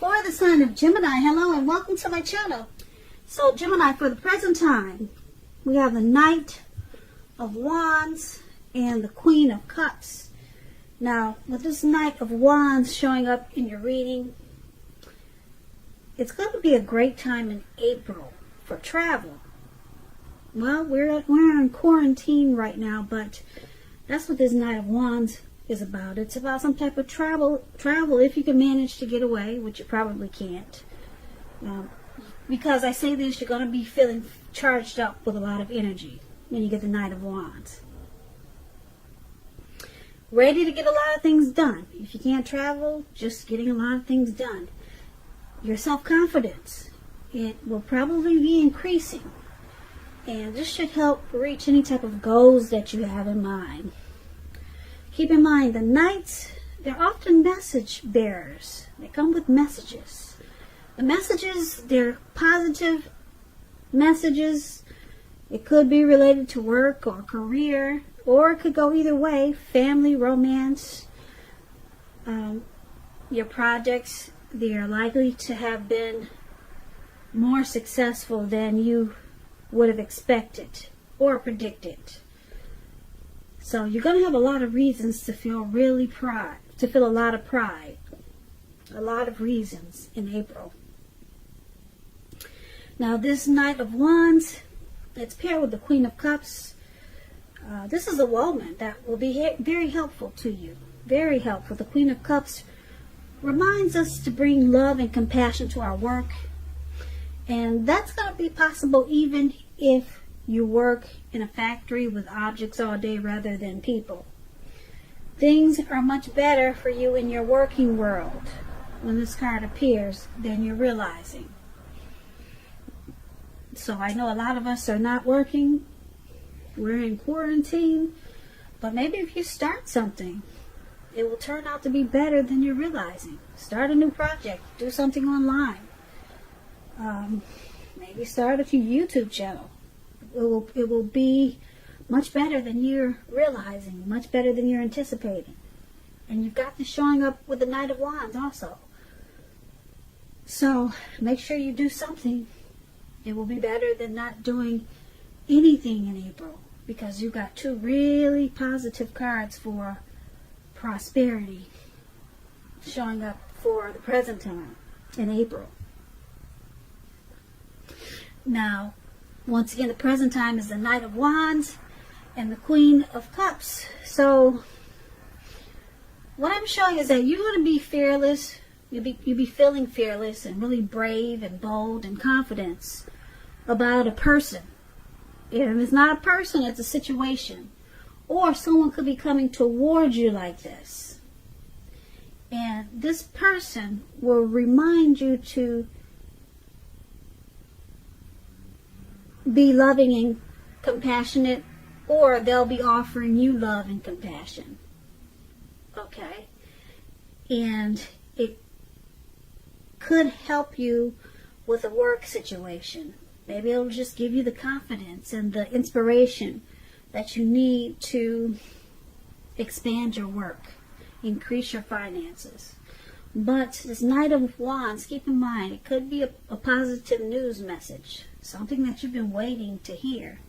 For the sign of Gemini, hello and welcome to my channel. So Gemini, for the present time, we have the Knight of Wands and the Queen of Cups. Now, with this Knight of Wands showing up in your reading, it's going to be a great time in April for travel. Well, we're in quarantine right now, but that's what this Knight of Wands is about. It's about some type of travel if you can manage to get away, which you probably can't. Because I say this, you're going to be feeling charged up with a lot of energy when you get the Knight of Wands. Ready to get a lot of things done. If you can't travel, just getting a lot of things done. Your self-confidence, it will probably be increasing. And this should help reach any type of goals that you have in mind. Keep in mind, the Knights, they're often message bearers. They come with messages. The messages, they're positive messages. It could be related to work or career, or it could go either way. Family, romance, your projects, they are likely to have been more successful than you would have expected or predicted. So you're going to have a lot of reasons to feel a lot of pride. A lot of reasons in April. Now this Knight of Wands, it's paired with the Queen of Cups. This is a woman that will be very helpful to you. Very helpful. The Queen of Cups reminds us to bring love and compassion to our work. And that's going to be possible even if you work in a factory with objects all day rather than people. Things are much better for you in your working world when this card appears than you're realizing. So I know a lot of us are not working. We're in quarantine. But maybe if you start something, it will turn out to be better than you're realizing. Start a new project. Do something online. Maybe start a YouTube channel. It will be much better than you're realizing, much better than you're anticipating. And you've got this showing up with the Knight of Wands also. So make sure you do something. It will be better than not doing anything in April, because you've got two really positive cards for prosperity showing up for the present time in April. Now, once again, the present time is the Knight of Wands and the Queen of Cups. So, what I'm showing is that you're going to be fearless. You'll be feeling fearless and really brave and bold and confident about a person. If it's not a person, it's a situation. Or someone could be coming towards you like this. And this person will remind you to be loving and compassionate, or they'll be offering you love and compassion. Okay? And it could help you with a work situation. Maybe it'll just give you the confidence and the inspiration that you need to expand your work, increase your finances. But this Knight of Wands, keep in mind, it could be a positive news message. Something that you've been waiting to hear.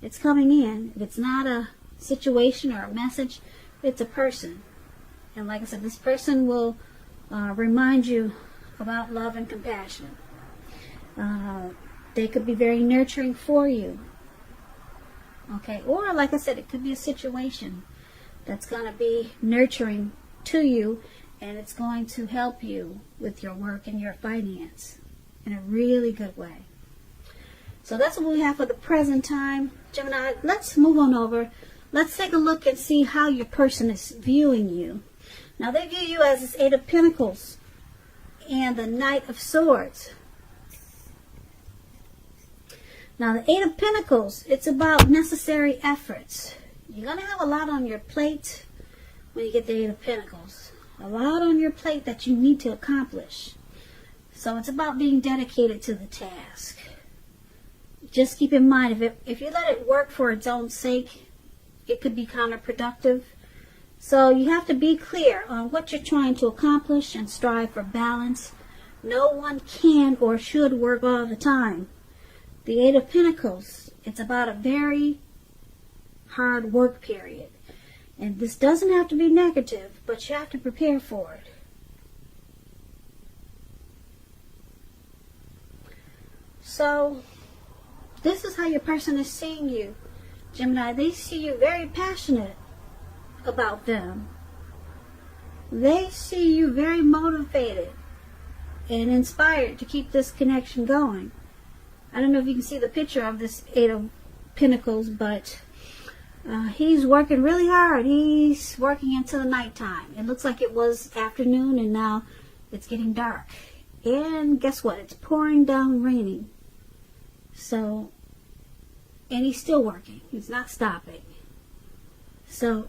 It's coming in. If it's not a situation or a message, it's a person. And like I said, this person will remind you about love and compassion. They could be very nurturing for you. Okay, or like I said, it could be a situation that's going to be nurturing to you, and it's going to help you with your work and your finance in a really good way. So that's what we have for the present time. Gemini, let's move on over. Let's take a look and see how your person is viewing you. Now, they view you as this Eight of Pentacles and the Knight of Swords. Now, the Eight of Pentacles, it's about necessary efforts. You're going to have a lot on your plate when you get the Eight of Pentacles. A lot on your plate that you need to accomplish. So it's about being dedicated to the task. Just keep in mind, if you let it work for its own sake, it could be counterproductive. So you have to be clear on what you're trying to accomplish and strive for balance No one can or should work all the time. The Eight of Pentacles, it's about a very hard work period. And this doesn't have to be negative, but you have to prepare for it. So, this is how your person is seeing you, Gemini. They see you very passionate about them. They see you very motivated and inspired to keep this connection going. I don't know if you can see the picture of this Eight of Pentacles, but he's working really hard. He's working until the nighttime. It looks like it was afternoon and now it's getting dark. And guess what? It's pouring down raining. So, and he's still working. He's not stopping. So,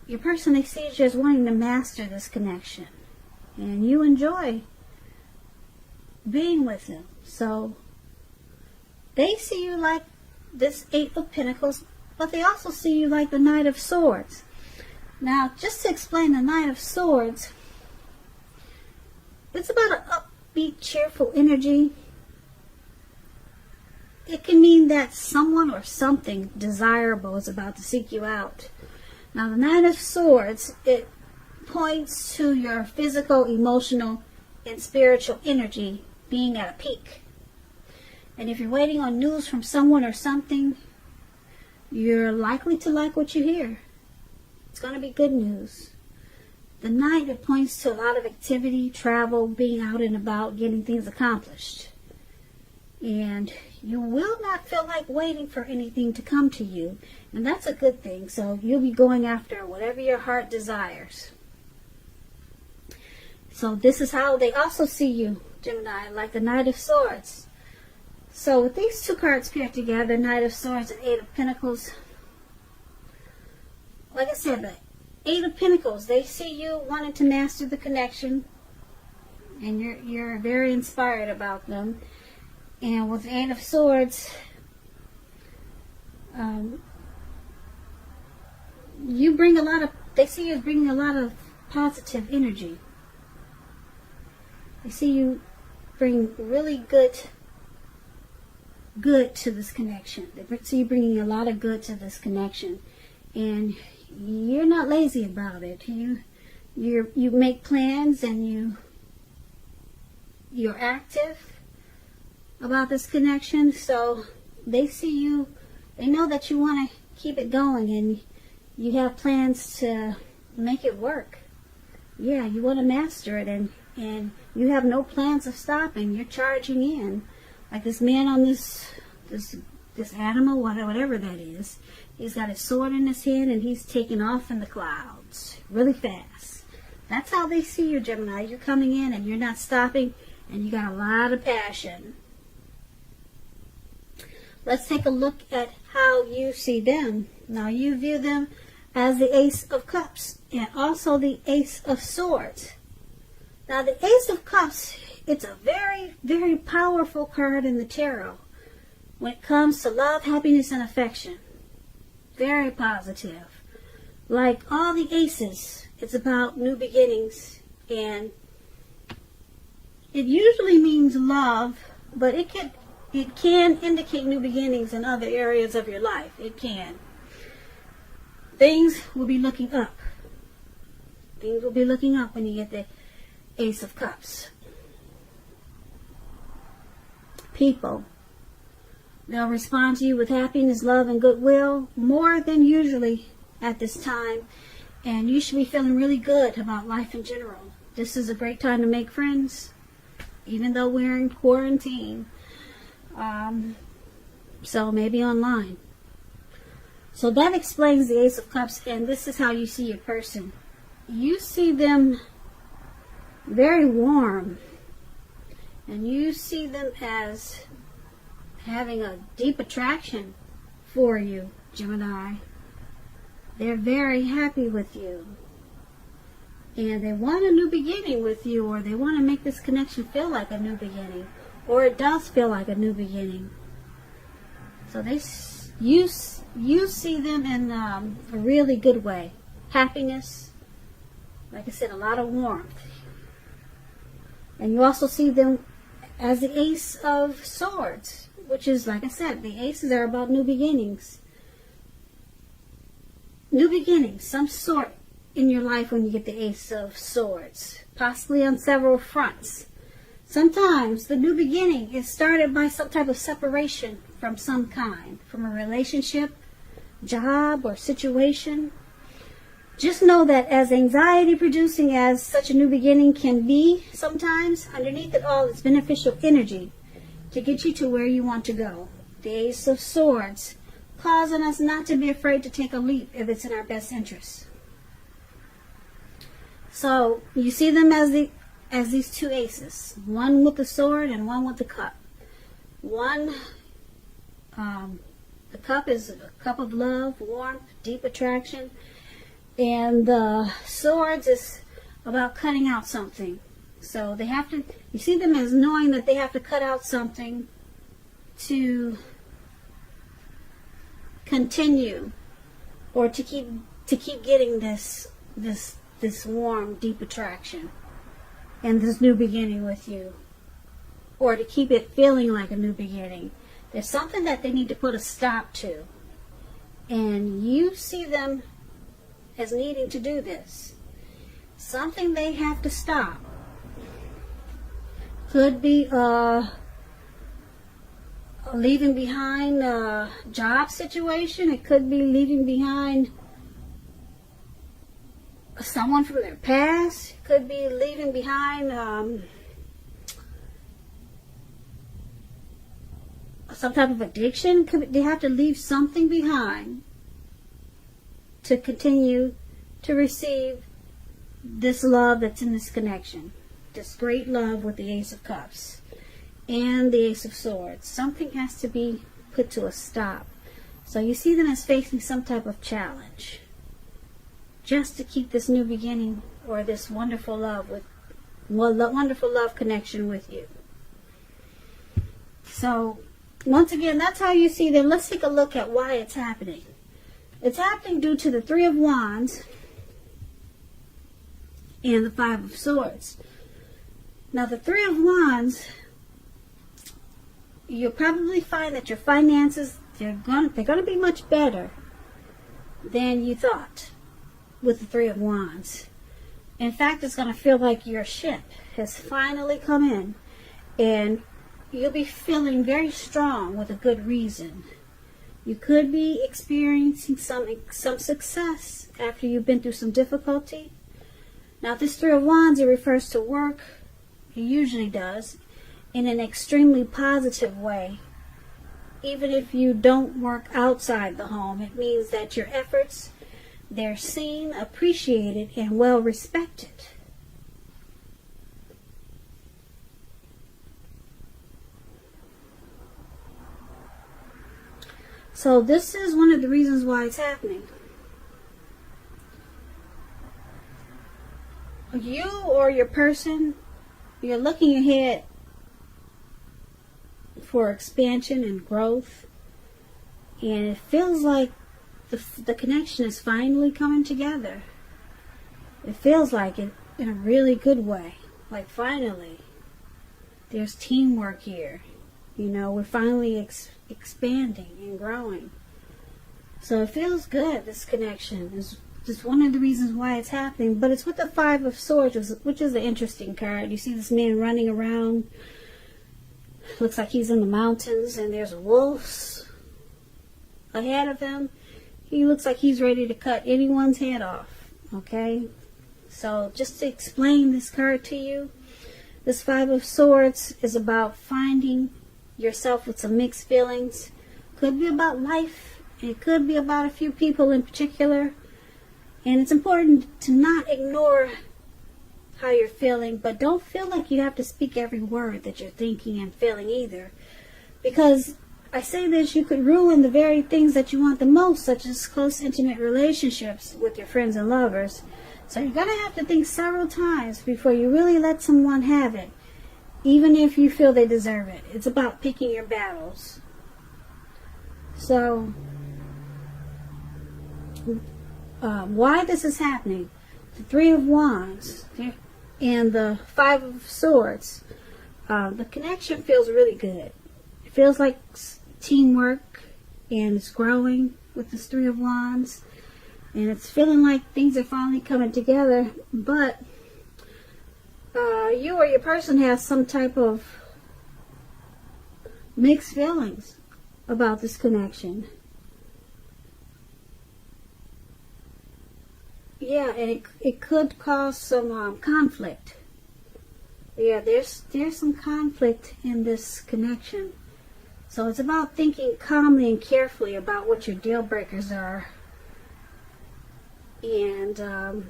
your person, they see you as wanting to master this connection. And you enjoy being with him. So, they see you like this Eight of Pentacles, but they also see you like the Knight of Swords. Now, just to explain the Knight of Swords, it's about an upbeat, cheerful energy. It can mean that someone or something desirable is about to seek you out. Now, the Knight of Swords, it points to your physical, emotional, and spiritual energy being at a peak. And if you're waiting on news from someone or something, you're likely to like what you hear. It's going to be good news. The Knight, it points to a lot of activity, travel, being out and about, getting things accomplished. And you will not feel like waiting for anything to come to you. And that's a good thing. So you'll be going after whatever your heart desires. So this is how they also see you, Gemini, like the Knight of Swords. So with these two cards paired together, Knight of Swords and Eight of Pentacles, like I said, the Eight of Pentacles, they see you wanting to master the connection. And you're very inspired about them. And with the Eight of Swords, you bring a lot of, they see you as bringing a lot of positive energy. They see you bring really good to this connection. They see you bringing a lot of good to this connection. And you're not lazy about it. You make plans and you're active about this connection. So they see you, they know that you want to keep it going and you have plans to make it work. Yeah, you want to master it and you have no plans of stopping. You're charging in. Like this man on this animal, whatever that is, he's got his sword in his hand and he's taking off in the clouds really fast. That's how they see you, Gemini. You're coming in and you're not stopping and you got a lot of passion. Let's take a look at how you see them. Now you view them as the Ace of Cups and also the Ace of Swords. Now the Ace of Cups, it's a very, very powerful card in the tarot when it comes to love, happiness, and affection. Very positive. Like all the aces, it's about new beginnings, and it usually means love, but it can indicate new beginnings in other areas of your life. It can. Things will be looking up. Things will be looking up when you get the Ace of Cups. People, they'll respond to you with happiness, love, and goodwill more than usually at this time. And you should be feeling really good about life in general. This is a great time to make friends, even though we're in quarantine. So maybe online. So that explains the Ace of Cups, and this is how you see your person. You see them very warm, and you see them as having a deep attraction for you, Gemini. They're very happy with you, and they want a new beginning with you, or they want to make this connection feel like a new beginning, or it does feel like a new beginning. So you see them in a really good way. Happiness, like I said, a lot of warmth. And you also see them as the Ace of Swords, which is, like I said, the aces are about new beginnings. New beginnings, some sort in your life when you get the Ace of Swords, possibly on several fronts. Sometimes the new beginning is started by some type of separation from some kind, from a relationship, job, or situation. Just know that as anxiety producing as such a new beginning can be sometimes, underneath it all is beneficial energy to get you to where you want to go. The Ace of Swords, causing us not to be afraid to take a leap if it's in our best interest. So you see them as these two aces, one with the sword and one with the cup. The cup is a cup of love, warmth, deep attraction, and the swords is about cutting out something. So they have to, you see them as knowing that they have to cut out something to continue, or to keep getting this warm, deep attraction and this new beginning with you, or to keep it feeling like a new beginning. There's something that they need to put a stop to, and you see them as needing to do this. Something they have to stop. Could be leaving behind a job situation. It could be leaving behind someone from their past. It could be leaving behind some type of addiction. They have to leave something behind to continue to receive this love that's in this connection. This great love with the Ace of Cups and the Ace of Swords. Something has to be put to a stop. So you see them as facing some type of challenge, just to keep this new beginning or this wonderful love connection with you. So once again, that's how you see them. Let's take a look at why it's happening. It's happening due to the Three of Wands and the Five of Swords. Now the Three of Wands, you'll probably find that your finances, they're going to be much better than you thought with the Three of Wands. In fact, it's going to feel like your ship has finally come in, and you'll be feeling very strong with a good reason. You could be experiencing some success after you've been through some difficulty. Now this Three of Wands, it refers to work. It usually does, in an extremely positive way. Even if you don't work outside the home, it means that your efforts, they're seen, appreciated, and well respected. So this is one of the reasons why it's happening. You or your person, you're looking ahead for expansion and growth, and it feels like the connection is finally coming together. It feels like it in a really good way. Like finally, there's teamwork here. You know, we're finally expanding and growing. So it feels good, this connection. It's just one of the reasons why it's happening. But it's with the Five of Swords, which is an interesting card. You see this man running around. Looks like he's in the mountains, and there's wolves ahead of him. He looks like he's ready to cut anyone's head off. Okay? So just to explain this card to you, this Five of Swords is about finding yourself with some mixed feelings. Could be about life. It could be about a few people in particular. And it's important to not ignore how you're feeling, but don't feel like you have to speak every word that you're thinking and feeling either. Because I say this, you could ruin the very things that you want the most, such as close, intimate relationships with your friends and lovers. So you're going to have to think several times before you really let someone have it, even if you feel they deserve it. It's about picking your battles. So, why this is happening? The Three of Wands. and the Five of Swords, the connection feels really good. It feels like teamwork, and it's growing with this Three of Wands, and it's feeling like things are finally coming together. But you or your person has some type of mixed feelings about this connection. Yeah, and it could cause some conflict. Yeah, there's some conflict in this connection. So it's about thinking calmly and carefully about what your deal breakers are. And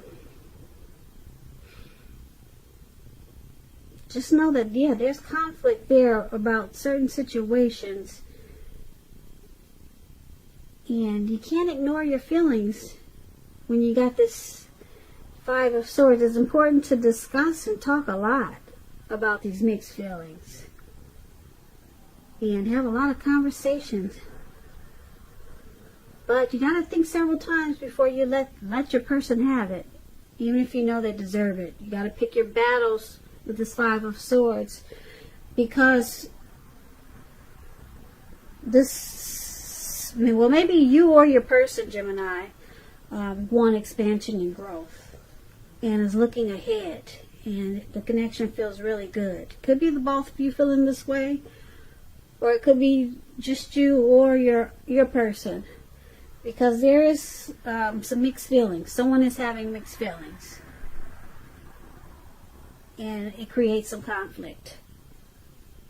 just know that, yeah, there's conflict there about certain situations. And you can't ignore your feelings when you got this Five of Swords. It's important to discuss and talk a lot about these mixed feelings. And have a lot of conversations. But you got to think several times before you let your person have it. Even if you know they deserve it. You got to pick your battles with this Five of Swords. Because this, well, maybe you or your person, Gemini, want expansion and growth. And is looking ahead. And the connection feels really good. Could be the both of you feeling this way. Or it could be just you or your person. Because there is some mixed feelings. Someone is having mixed feelings. And it creates some conflict.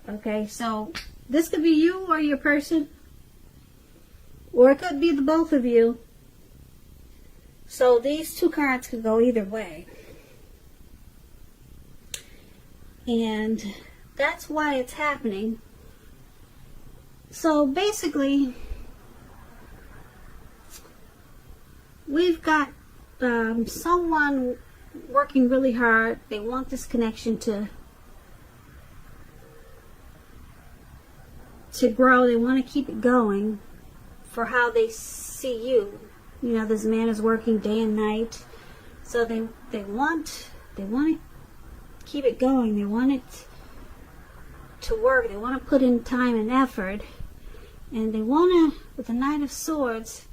Okay, so this could be you or your person. Or it could be the both of you. So these two cards could go either way. And that's why it's happening. So basically, we've got someone working really hard. They want this connection to grow. They want to keep it going for how they see you. You know, this man is working day and night. So they want to keep it going. They want it to work. They want to put in time and effort. And they want to, with the Knight of Swords,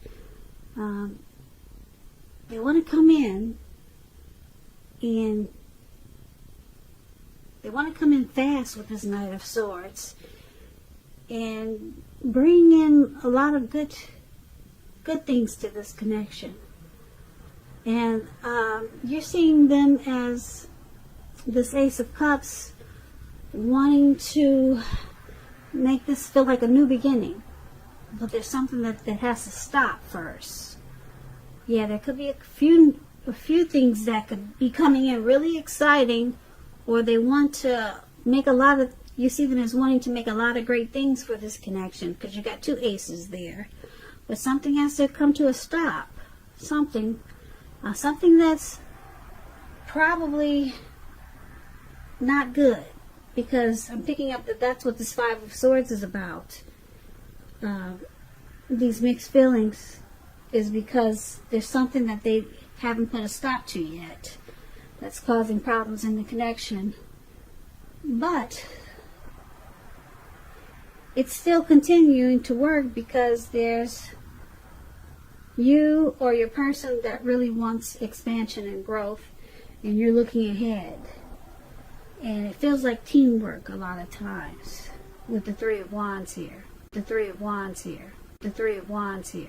they want to come in and they want to come in fast with this Knight of Swords and bring in a lot of good things to this connection. And you're seeing them as this Ace of Cups wanting to make this feel like a new beginning. But there's something that has to stop first. Yeah, there could be a few things that could be coming in really exciting, or they want to make a lot of, you see them as wanting to make a lot of great things for this connection, because you got two aces there. But something has to come to a stop. Something that's probably not good, because I'm picking up that that's what this Five of Swords is about. These mixed feelings is because there's something that they haven't put a stop to yet that's causing problems in the connection. But it's still continuing to work because there's you or your person that really wants expansion and growth, and you're looking ahead. And it feels like teamwork a lot of times with the Three of Wands here. The Three of Wands here. The Three of Wands here.